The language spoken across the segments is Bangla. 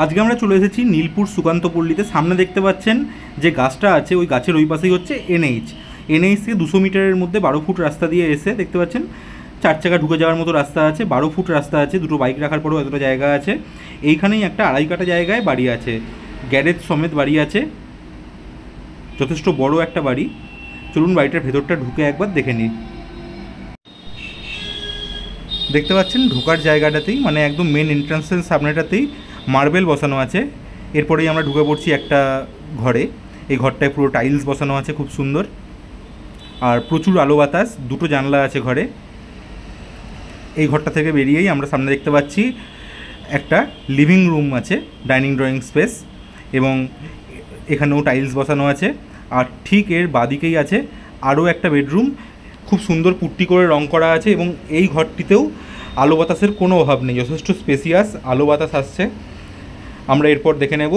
আজকে আমরা চলে এসেছি নীলপুর সুকান্তপল্লীতে। সামনে দেখতে পাচ্ছেন যে গাছটা আছে, ওই গাছের ওই পাশেই হচ্ছে এনএইচ থেকে 200 মিটারের মধ্যে 12 ফুট রাস্তা দিয়ে এসে দেখতে পাচ্ছেন 4 চাকা ঢুকে যাওয়ার মতো রাস্তা আছে। 12 ফুট রাস্তা আছে, দুটো বাইক রাখার পরেও এতটা জায়গা আছে। এইখানেই একটা 2.5 কাঠা জায়গায় বাড়ি আছে, গ্যারেজ সমেত বাড়ি আছে, যথেষ্ট বড় একটা বাড়ি। চলুন বাড়িটার ভেতরটা ঢুকে একবার দেখে নিই। দেখতে পাচ্ছেন ঢোকার জায়গাটাতেই, মানে একদম মেন এন্ট্রান্সের সামনেটাতেই মার্বেল বসানো আছে। এরপরেই আমরা ঢুকে পড়ছি একটা ঘরে। এই ঘরটায় পুরো টাইলস বসানো আছে, খুব সুন্দর, আর প্রচুর আলো বাতাস। দুটো জানলা আছে ঘরে। এই ঘরটা থেকে বেরিয়েই আমরা সামনে দেখতে পাচ্ছি একটা লিভিং রুম আছে, ডাইনিং ড্রয়িং স্পেস, এবং এখানেও টাইলস বসানো আছে। আর ঠিক এর বাদিকেই আছে আরও একটা বেডরুম, খুব সুন্দর পুট্টি করে রং করা আছে, এবং এই ঘরটিতেও আলো বাতাসের কোনো অভাব নেই, যথেষ্ট স্পেসিয়াস আলো বাতাস আসছে। আমরা এরপর দেখে নেব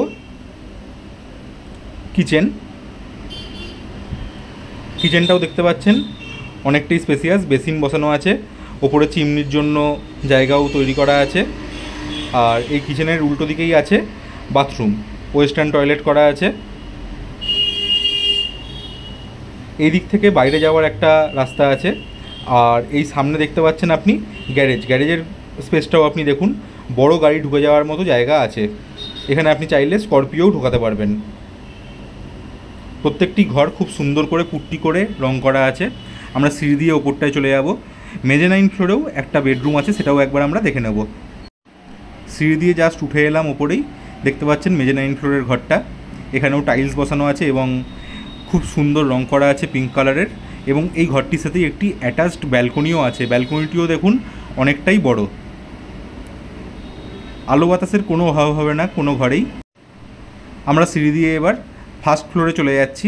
কিচেনটাও দেখতে পাচ্ছেন অনেকটাই স্পেসিয়াস, বেসিন বসানো আছে, ওপরে চিমনির জন্য জায়গাও তৈরি করা আছে। আর এই কিচেনের উল্টো দিকেই আছে বাথরুম, ওয়েস্টার্ন টয়লেট করা আছে। এই দিক থেকে বাইরে যাওয়ার একটা রাস্তা আছে। আর এই সামনে দেখতে পাচ্ছেন আপনি গ্যারেজের স্পেসটাও আপনি দেখুন, বড় গাড়ি ঢুকে যাওয়ার মতো জায়গা আছে। এখানে আপনি চাইলে স্করপিওও ঢোকাতে পারবেন। প্রত্যেকটি ঘর খুব সুন্দর করে পুট্টি করে রং করা আছে। আমরা সিঁড়ি দিয়ে ওপরটায় চলে যাব। মেজেনাইন ফ্লোরেও একটা বেডরুম আছে, সেটাও একবার আমরা দেখে নেব। সিঁড়ি দিয়ে জাস্ট উঠে এলাম ওপরেই, দেখতে পাচ্ছেন মেজেনাইন ফ্লোরের ঘরটা। এখানেও টাইলস বসানো আছে এবং খুব সুন্দর রং করা আছে পিঙ্ক কালারের, এবং এই ঘরটির সাথেই একটি অ্যাটাচড ব্যালকনিও আছে। ব্যালকনিটিও দেখুন অনেকটাই বড়। আলো বাতাসের কোনো অভাব হবে না কোনো ঘরেই। আমরা সিঁড়ি দিয়ে এবার ফার্স্ট ফ্লোরে চলে যাচ্ছি।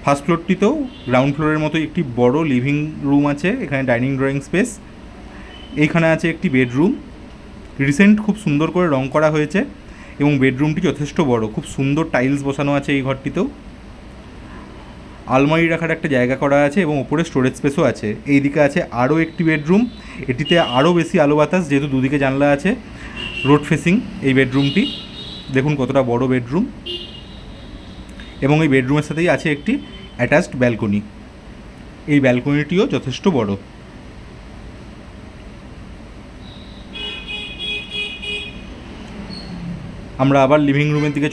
ফার্স্ট ফ্লোরটিতেও গ্রাউন্ড ফ্লোরের মতো একটি বড় লিভিং রুম আছে, এখানে ডাইনিং ড্রয়িং স্পেস। এইখানে আছে একটি বেডরুম, রিসেন্ট খুব সুন্দর করে রং করা হয়েছে, এবং বেডরুমটি যথেষ্ট বড়, খুব সুন্দর টাইলস বসানো আছে এই ঘরটিতেও। আলমারি রাখার একটা জায়গা করা আছে, এবং ওপরে স্টোরেজ স্পেসও আছে। এই দিকে আছে আরও একটি বেডরুম, এটিতে আরও বেশি আলো বাতাস, যেহেতু দুদিকে জানলা আছে। রোড ফেসিং এই বেডরুমটি, দেখুন কতটা বড় বেডরুম, এবং এই বেডরুমের সাথেই আছে একটি অ্যাটাচড ব্যালকনি। এই ব্যালকনিটিও যথেষ্ট বড়। আমরা আবার লিভিং রুমের দিকে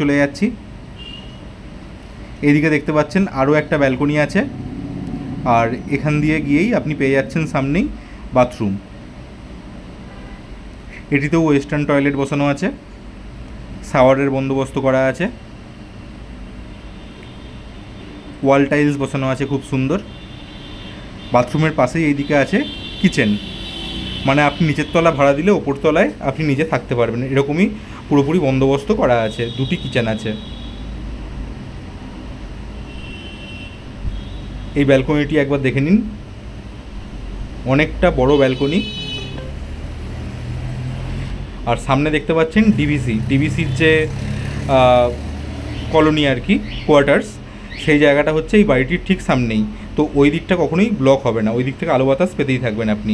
চলে যাচ্ছি। এইদিকে দেখতে পাচ্ছেন আরও একটা ব্যালকনি আছে, আর এখান দিয়ে গিয়েই আপনি পেয়ে যাচ্ছেন সামনেই বাথরুম। এটিতেও ওয়েস্টার্ন টয়লেট বসানো আছে, শাওয়ারের বন্দোবস্ত করা আছে, ওয়াল টাইলস বসানো আছে খুব সুন্দর। বাথরুমের পাশেই এইদিকে আছে কিচেন, মানে আপনি নিচের তলা ভাড়া দিলে ওপর তলায় আপনি নিজে থাকতে পারবেন, এরকমই পুরোপুরি বন্দোবস্ত করা আছে। দুটি কিচেন আছে। এই ব্যালকনিটি একবার দেখে নিন, অনেকটা বড় ব্যালকনি। আর সামনে দেখতে পাচ্ছেন ডিভিসির যে কলোনি আর কি, কোয়ার্টার্স, সেই জায়গাটা হচ্ছে এই বাড়িটির ঠিক সামনেই। তো ওই দিকটা কখনোই ব্লক হবে না, ওই দিক থেকে আলো বাতাস পেতেই থাকবেন আপনি।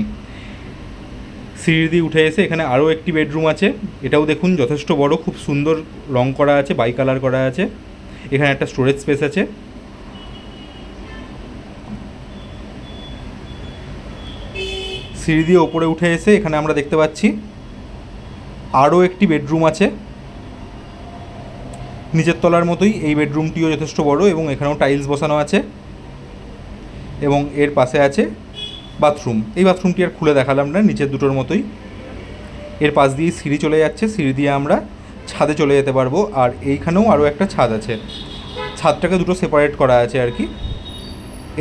সিঁড়ি দিয়ে উঠে এসে এখানে আরও একটি বেডরুম আছে, এটাও দেখুন যথেষ্ট বড়, খুব সুন্দর রং করা আছে, বাই কালার করা আছে। এখানে একটা স্টোরেজ স্পেস আছে। সিঁড়ি দিয়ে ওপরে উঠে এসে এখানে আমরা দেখতে পাচ্ছি আরও একটি বেডরুম আছে, নিচের তলার মতোই। এই বেডরুমটিও যথেষ্ট বড়, এবং এখানেও টাইলস বসানো আছে, এবং এর পাশে আছে বাথরুম। এই বাথরুমটি আর খুলে দেখালাম না, নিচের দুটোর মতোই। এর পাশ দিয়ে সিঁড়ি চলে যাচ্ছে, সিঁড়ি দিয়ে আমরা ছাদে চলে যেতে পারবো। আর এইখানেও আরও একটা ছাদ আছে, ছাদটাকে দুটো সেপারেট করা আছে আর কি।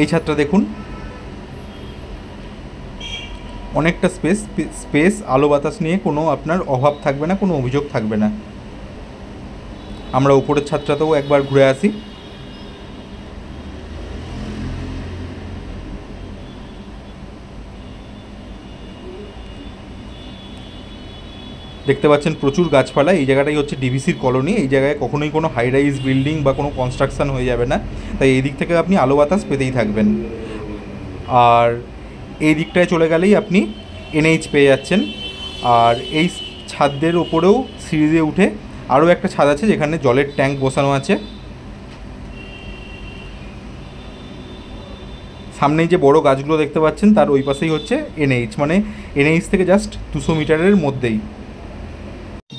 এই ছাদটা দেখুন, অনেকটা স্পেস, আলো বাতাস নিয়ে কোনো আপনার অভাব থাকবে না, কোনো অভিযোগ থাকবে না। আমরা উপরের ছাদটাতেও একবার ঘুরে আসি। দেখতে পাচ্ছেন প্রচুর গাছপালা। এই জায়গাটাই হচ্ছে ডিভিসির কলোনি। এই জায়গায় কখনোই কোনো হাই রাইজ বিল্ডিং বা কোনো কনস্ট্রাকশান হয়ে যাবে না, তাই এই দিক থেকে আপনি আলো বাতাস পেতেই থাকবেন। আর এই দিকটায় চলে গেলেই আপনি এনএইচ পেয়ে যাচ্ছেন। আর এই ছাদের ওপরেও সিঁড়ি দিয়ে উঠে আরও একটা ছাদ আছে যেখানে জলের ট্যাঙ্ক বসানো আছে। সামনেই যে বড় গাছগুলো দেখতে পাচ্ছেন তার ওই পাশেই হচ্ছে এনএইচ, মানে এনএইচ থেকে জাস্ট 200 মিটারের মধ্যেই।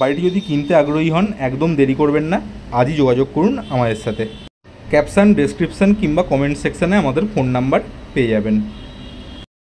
বাড়িটি যদি কিনতে আগ্রহী হন একদম দেরি করবেন না, আজই যোগাযোগ করুন আমাদের সাথে। ক্যাপশন, ডেসক্রিপশন কিংবা কমেন্ট সেকশানে আমাদের ফোন নাম্বার পেয়ে যাবেন।